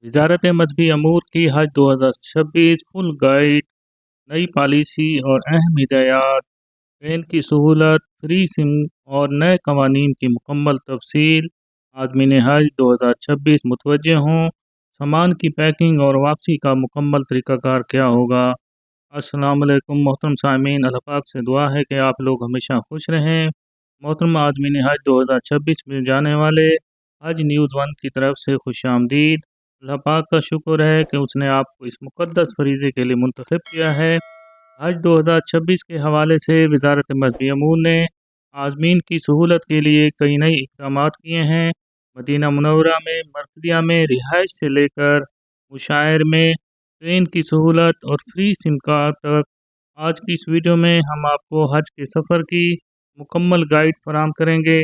वजारत मजहबी अमूर की हज 2026 फुल गाइड, नई पॉलिसी और अहम हिदायत, ट्रेन की सहूलत, फ्री सिम और नए कवानीन की मुकम्मल तफसील। आज़मीन हज 2026 मुतवज्जे हों, सामान की पैकिंग और वापसी का मुकम्मल तरीक़ाकार क्या होगा। अस्सलाम वालेकुम मोहतरम सामीन, अल्लाह पाक से दुआ है कि आप लोग हमेशा खुश रहें। मोहतरम आज़मीन हज 2026 में जाने वाले हज न्यूज़ वन की तरफ से खुश आमदीद। अल्लाह पाक का शुक्र है कि उसने आपको इस मुक़द्दस फरीज़े के लिए मुंतखब किया है। हज 2026 के हवाले से वजारत मजहबी अमूर ने आज़मीन की सहूलत के लिए कई नए इक़दाम किए हैं। मदीना मुनव्वरा में मरकज़िया में रिहाइश से लेकर मुशायर में ट्रेन की सहूलत और फ्री सिम कार्ड तक, आज की इस वीडियो में हम आपको हज के सफ़र की मुकम्मल गाइड फराहम करेंगे।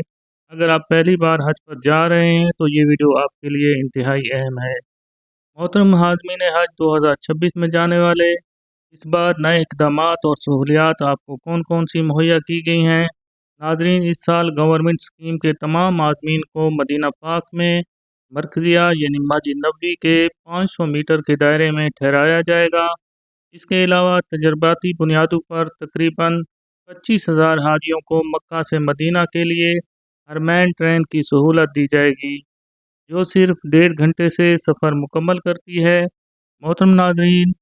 अगर आप पहली बार हज पर जा रहे हैं तो ये वीडियो आपके लिए इंतहाई अहम है। मोहतरम हाज़मीन हज 2026 में जाने वाले इस बार नए इक़दाम और सहूलियात आपको कौन कौन सी मुहैया की गई हैं। नाज़रीन, इस साल गवर्नमेंट स्कीम के तमाम आज़मीन को मदीना पाक में मरकज़िया यानी मस्जिद नबवी के 500 मीटर के दायरे में ठहराया जाएगा। इसके अलावा तजर्बाती बुनियादों पर तकरीबन 25,000 हाजियों को मक्का से मदीना के लिए हरमैन ट्रेन की सहूलत दी जाएगी, जो सिर्फ 1.5 घंटे से सफ़र मुकम्मल करती है। मोहतरम नाज़रीन,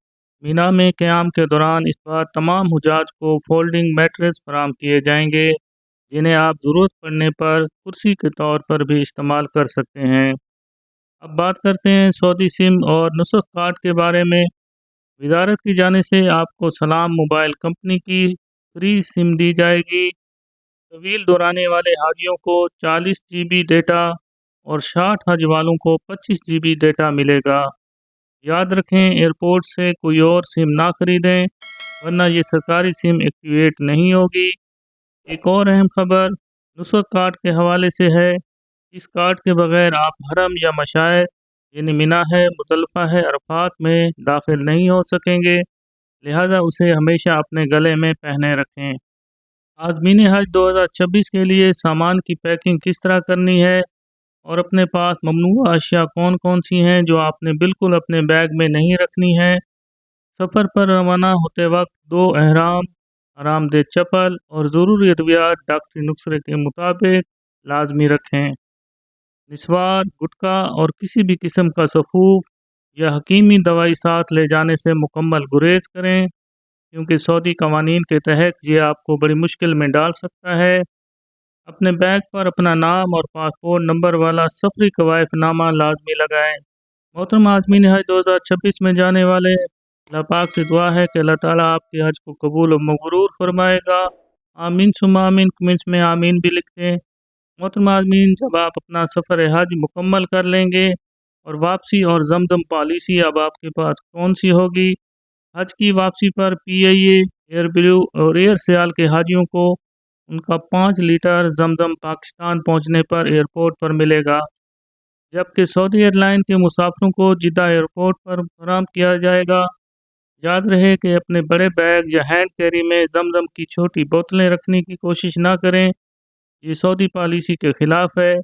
मीना में क़याम के दौरान इस बार तमाम हुजाज को फोल्डिंग मैट्रेस फराहम किए जाएंगे, जिन्हें आप ज़रूरत पड़ने पर कुर्सी के तौर पर भी इस्तेमाल कर सकते हैं। अब बात करते हैं सऊदी सिम और नुस्ख कार्ड के बारे में। वजारत की जानिब से आपको सलाम मोबाइल कंपनी की फ्री सिम दी जाएगी। तवील दौराने वाले हाजियों को 40 GB डेटा और 60 हज वालों को 25 GB डेटा मिलेगा। याद रखें, एयरपोर्ट से कोई और सिम ना ख़रीदें, वरना ये सरकारी सिम एक्टिवेट नहीं होगी। एक और अहम खबर नुस्ख कार्ड के हवाले से है। इस कार्ड के बगैर आप हरम या मशायर यानी मिना है, मुज़दलिफ़ा है, अरफात में दाखिल नहीं हो सकेंगे, लिहाजा उसे हमेशा अपने गले में पहने रखें। आज़मीन हज 2026 के लिए सामान की पैकिंग किस तरह करनी है और अपने पास ममनुआ अशिया कौन कौन सी हैं जो आपने बिल्कुल अपने बैग में नहीं रखनी है। सफ़र पर रवाना होते वक्त 2 अहराम, आरामदेह चप्पल और ज़रूरी अद्वियात डॉक्टरी नुस्खे के मुताबिक लाजमी रखें। निस्वार, गुटखा और किसी भी किस्म का सफ़ूफ या हकीमी दवाई साथ ले जाने से मुकम्मल गुरेज करें, क्योंकि सऊदी कवानीन के तहत ये आपको बड़ी मुश्किल में डाल सकता है। अपने बैग पर अपना नाम और पासपोर्ट नंबर वाला सफरी कवायफनामा लाजमी लगाएं। मोहतरम आज़मीन हज 2026 में जाने वाले अल्लाह पाक से दुआ है कि अल्लाह ताला आपके हज को कबूल और मबरूर फरमाएगा। आमीन सुम्मा आमीन। कमेंट्स में आमीन भी लिखते हैं। मोहतरम आज़मीन, जब आप अपना सफ़र हज मुकम्मल कर लेंगे और वापसी और जमजम पॉलिसी अब आपके पास कौन सी होगी। हज की वापसी पर PIA, एयर ब्लू और एयर सियाल के हाजियों को उनका 5 लीटर जमजम पाकिस्तान पहुंचने पर एयरपोर्ट पर मिलेगा, जबकि सऊदी एयरलाइन के मुसाफिरों को जिद्दा एयरपोर्ट पर फराहम किया जाएगा। याद रहे कि अपने बड़े बैग या हैंड कैरी में जमजम की छोटी बोतलें रखने की कोशिश ना करें, ये सऊदी पॉलिसी के ख़िलाफ़ है।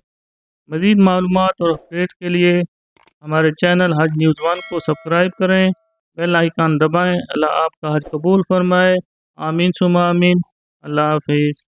मज़ीद मालूमात और अपडेट के लिए हमारे चैनल हज न्यूज़ वन को सब्सक्राइब करें, बेल आइकन दबाएं। अल्लाह आपका हज कबूल फरमाए। आमीन सुमा आमीन। अल्लाह हाफिज़।